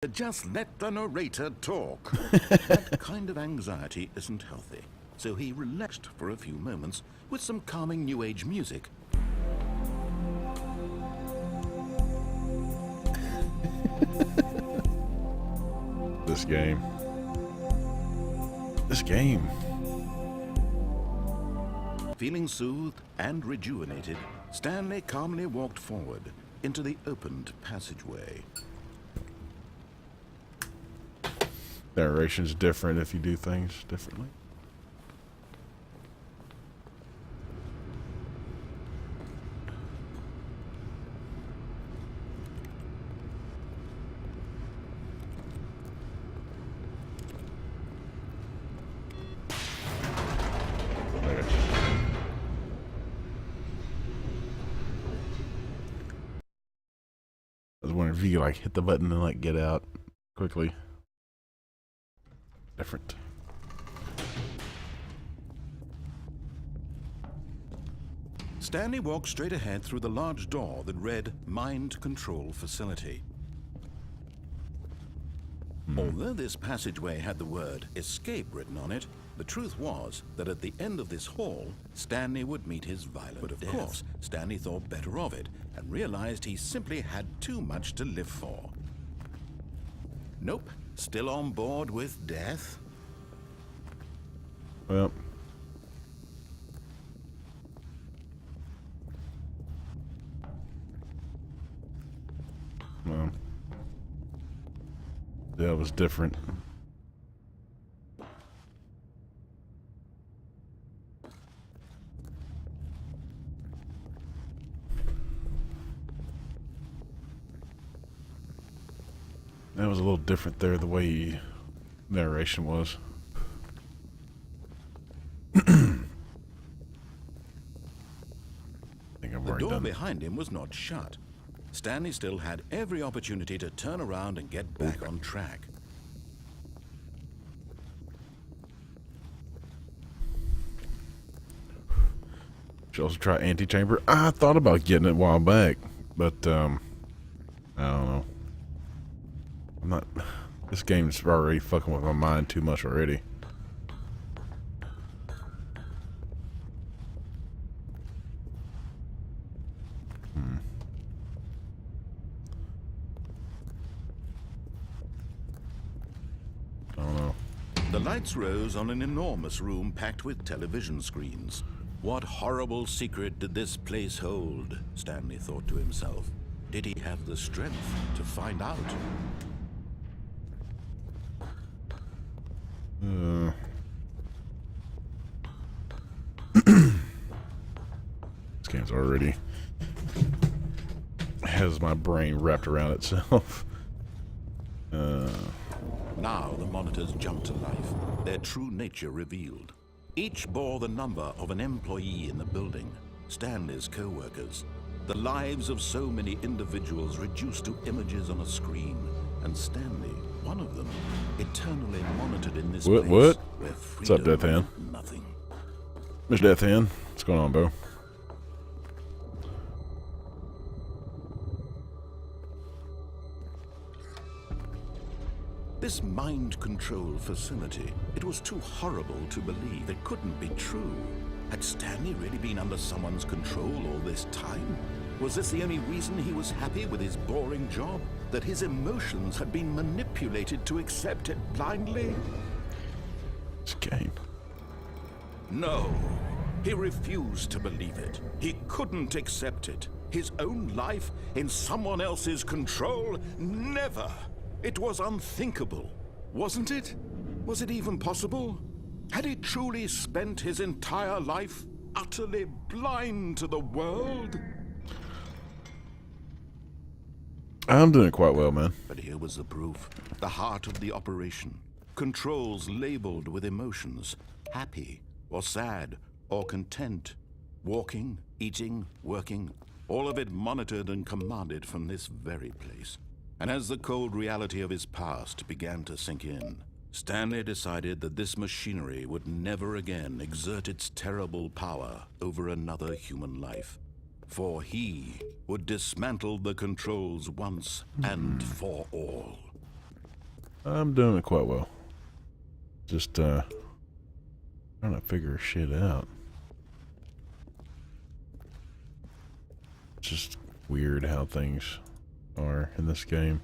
Just let the narrator talk. That kind of anxiety isn't healthy, so he relaxed for a few moments with some calming New Age music. This game. This game. Feeling soothed and rejuvenated, Stanley calmly walked forward into the opened passageway. Narration's different if you do things differently. I was wondering if you could like hit the button and like get out quickly. Different. Stanley walked straight ahead through the large door that read Mind Control Facility. Although this passageway had the word escape written on it, the truth was that at the end of this hall, Stanley would meet his violent death. But of course, Stanley thought better of it and realized he simply had too much to live for. Nope, still on board with death? Well. Well. Yeah, it was different. That was a little different there, the way narration was. The door behind him was not shut. Stanley still had every opportunity to turn around and get back on track. Should also try antechamber. I thought about getting it a while back, but I don't know. I'm not. This game's already fucking with my mind too much already. The lights rose on an enormous room packed with television screens. What horrible secret did this place hold? Stanley thought to himself. Did he have the strength to find out? This game's already has my brain wrapped around itself. Now the monitors jumped to life, their true nature revealed. Each bore the number of an employee in the building, Stanley's co-workers. The lives of so many individuals reduced to images on a screen, and Stanley, one of them, eternally monitored in this place. What? Where What's up, Death Hand? Nothing. Mr. Death Hand, what's going on, bro? This mind control facility, it was too horrible to believe. It couldn't be true. Had Stanley really been under someone's control all this time? Was this the only reason he was happy with his boring job? That his emotions had been manipulated to accept it blindly? This game. No. He refused to believe it. He couldn't accept it. His own life in someone else's control? Never. It was unthinkable, wasn't it? Was it even possible? Had he truly spent his entire life utterly blind to the world? I'm doing quite well, man. But here was the proof. The heart of the operation. Controls labeled with emotions. Happy, or sad, or content. Walking, eating, working. All of it monitored and commanded from this very place. And as the cold reality of his past began to sink in, Stanley decided that this machinery would never again exert its terrible power over another human life. For he would dismantle the controls once and for all. I'm doing it quite well. Just, trying to figure shit out. It's just weird how things are in this game.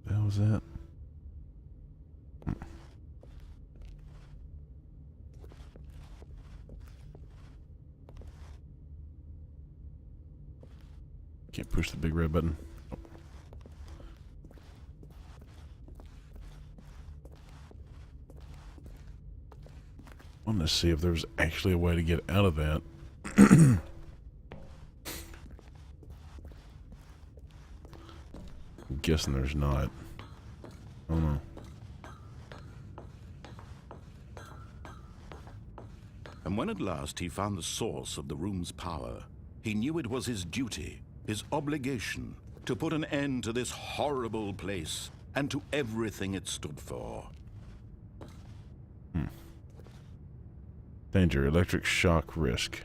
What was that? Can't push the big red button. Oh. Wanted to see if there was actually a way to get out of that. I'm guessing there's not. I don't know. And when at last he found the source of the room's power, he knew it was his duty, his obligation, to put an end to this horrible place and to everything it stood for. Danger, electric shock risk.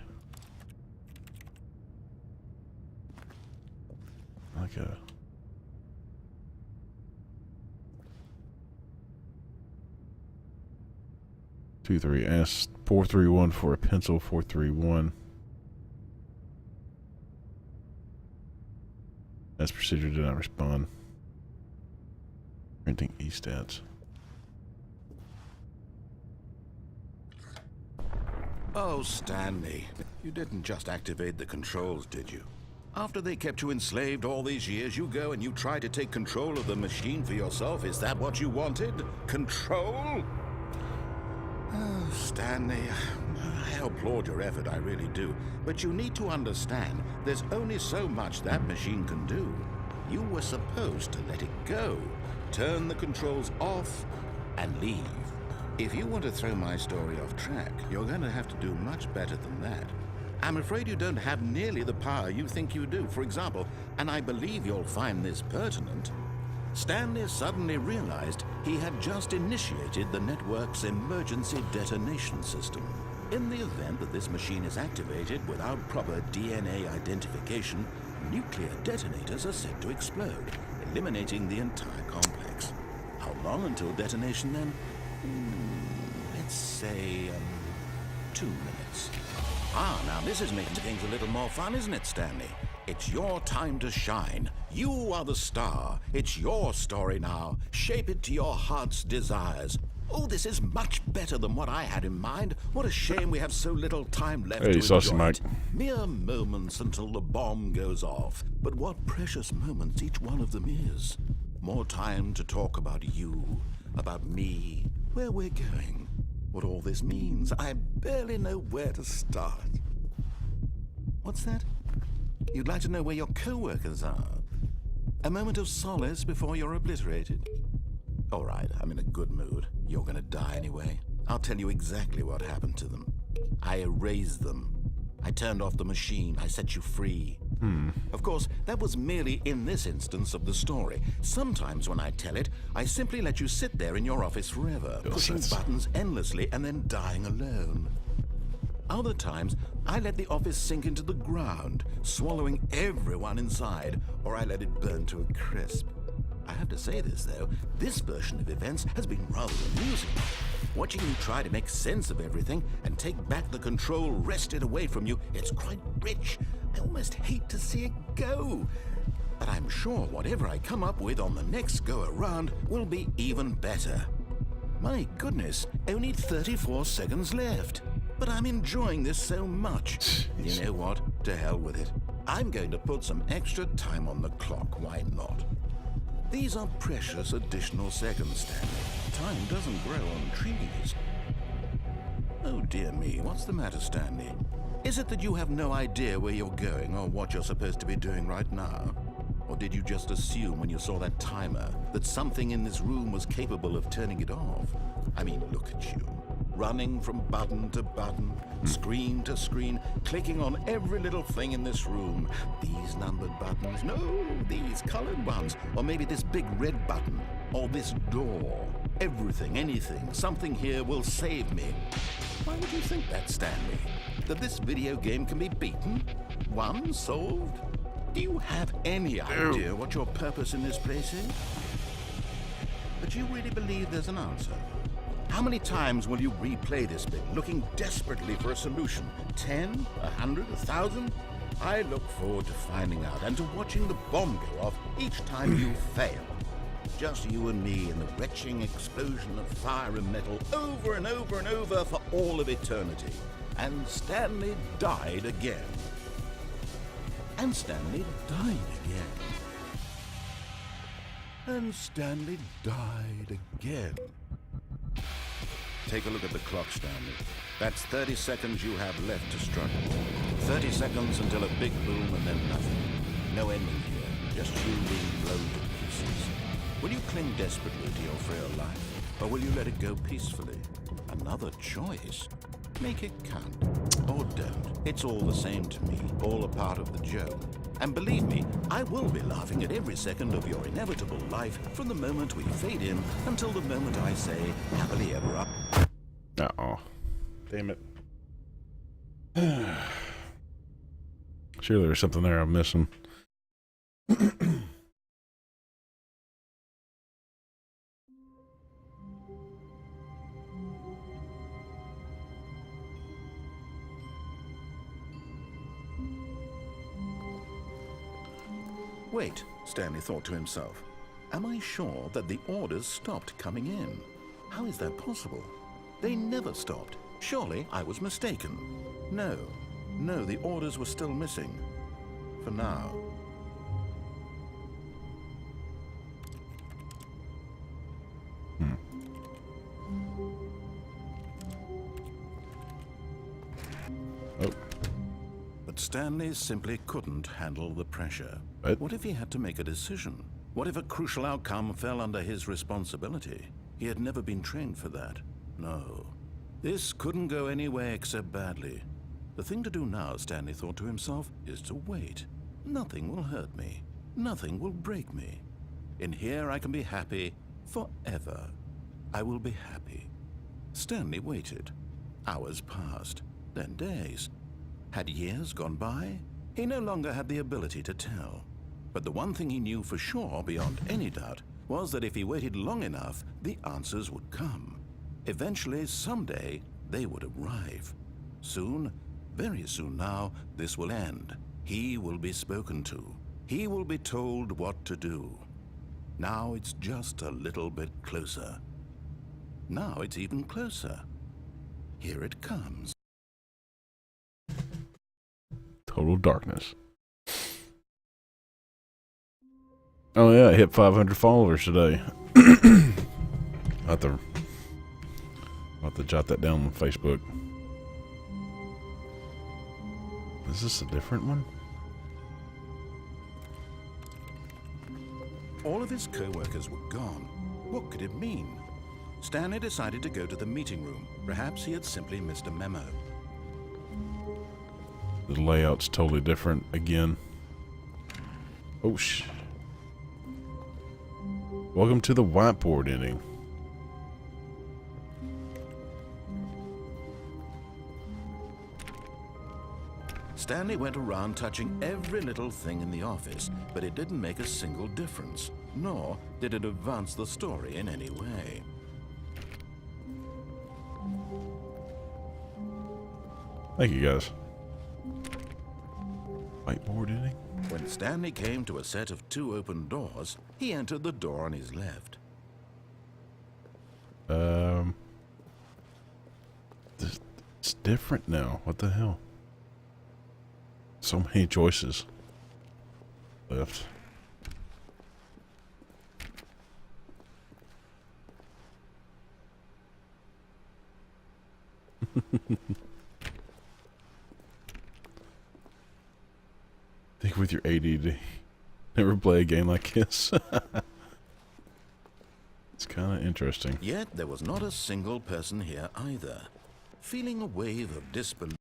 Like a... Ask 431 for a pencil, 431. As procedure did not respond. Printing E-stats. Oh, Stanley, you didn't just activate the controls, did you? After they kept you enslaved all these years, you go and you try to take control of the machine for yourself. Is that what you wanted? Control? Oh, Stanley, I applaud your effort, I really do. But you need to understand, there's only so much that machine can do. You were supposed to let it go, turn the controls off, and leave. If you want to throw my story off track, you're going to have to do much better than that. I'm afraid you don't have nearly the power you think you do. For example, and I believe you'll find this pertinent, Stanley suddenly realized he had just initiated the network's emergency detonation system. In the event that this machine is activated without proper DNA identification, nuclear detonators are set to explode, eliminating the entire complex. How long until detonation then? Let's say, 2 minutes. Ah, now this is making things a little more fun, isn't it, Stanley? It's your time to shine. You are the star. It's your story now. Shape it to your heart's desires. Oh, this is much better than what I had in mind. What a shame we have so little time left to enjoy it. Mere moments until the bomb goes off. But what precious moments each one of them is. More time to talk about you, about me, where we're going, what all this means. I barely know where to start. What's that? You'd like to know where your co-workers are? A moment of solace before you're obliterated? All right, I'm in a good mood. You're gonna die anyway. I'll tell you exactly what happened to them. I erased them. I turned off the machine. I set you free. Of course, that was merely in this instance of the story. Sometimes when I tell it, I simply let you sit there in your office forever, pushing buttons endlessly and then dying alone. Other times, I let the office sink into the ground, swallowing everyone inside, or I let it burn to a crisp. I have to say this, though, this version of events has been rather amusing. Watching you try to make sense of everything and take back the control wrested away from you, it's quite rich. I almost hate to see it go. But I'm sure whatever I come up with on the next go-around will be even better. My goodness, only 34 seconds left. But I'm enjoying this so much. You know what? To hell with it. I'm going to put some extra time on the clock. Why not? These are precious additional seconds, Stanley. Time doesn't grow on trees. Oh dear me, what's the matter, Stanley? Is it that you have no idea where you're going or what you're supposed to be doing right now? Or did you just assume when you saw that timer that something in this room was capable of turning it off? I mean, look at you. running from button to button, screen to screen, clicking on every little thing in this room. These numbered buttons, no, these colored ones, or maybe this big red button, or this door. Everything, anything, something here will save me. Why would you think that, Stanley? That this video game can be beaten? Won? Solved? Do you have any idea what your purpose in this place is? But you really believe there's an answer? How many times will you replay this bit, looking desperately for a solution? 10? 100? 1,000? I look forward to finding out and to watching the bomb go off each time you fail. Just you and me in the retching explosion of fire and metal over and over and over for all of eternity. And Stanley died again. And Stanley died again. And Stanley died again. Take a look at the clock, Stanley. That's 30 seconds you have left to struggle. 30 seconds until a big boom and then nothing. No ending here, just you being blown to pieces. Will you cling desperately to your frail life, or will you let it go peacefully? Another choice. Make it count. Or don't. It's all the same to me, all a part of the joke. And believe me, I will be laughing at every second of your inevitable life from the moment we fade in until the moment I say, happily ever up. Uh-oh. Damn it. Surely there's something there I'm missing. Wait, Stanley thought to himself. Am I sure that the orders stopped coming in? How is that possible? They never stopped. Surely I was mistaken. No, the orders were still missing. For now. Oh. But Stanley simply couldn't handle the pressure. What if he had to make a decision? What if a crucial outcome fell under his responsibility? He had never been trained for that. No. This couldn't go any way except badly. The thing to do now, Stanley thought to himself, is to wait. Nothing will hurt me. Nothing will break me. In here I can be happy forever. I will be happy. Stanley waited. Hours passed, then days. Had years gone by? He no longer had the ability to tell. But the one thing he knew for sure, beyond any doubt, was that if he waited long enough, the answers would come. Eventually, someday, they would arrive. Soon, very soon now, this will end. He will be spoken to. He will be told what to do. Now it's just a little bit closer. Now it's even closer. Here it comes. Total darkness. Oh yeah, I hit 500 followers today. I'll have to jot that down on Facebook. Is this a different one? All of his co-workers were gone. What could it mean? Stanley decided to go to the meeting room. Perhaps he had simply missed a memo. The layout's totally different again. Oh shh. Welcome to the whiteboard ending. Stanley went around touching every little thing in the office, but it didn't make a single difference, nor did it advance the story in any way. Thank you guys. Whiteboard ending? When Stanley came to a set of 2 open doors, he entered the door on his left. It's different now. What the hell? So many choices left. Think with your ADD. Never play a game like this. It's kind of interesting. Yet there was not a single person here either. Feeling a wave of disbelief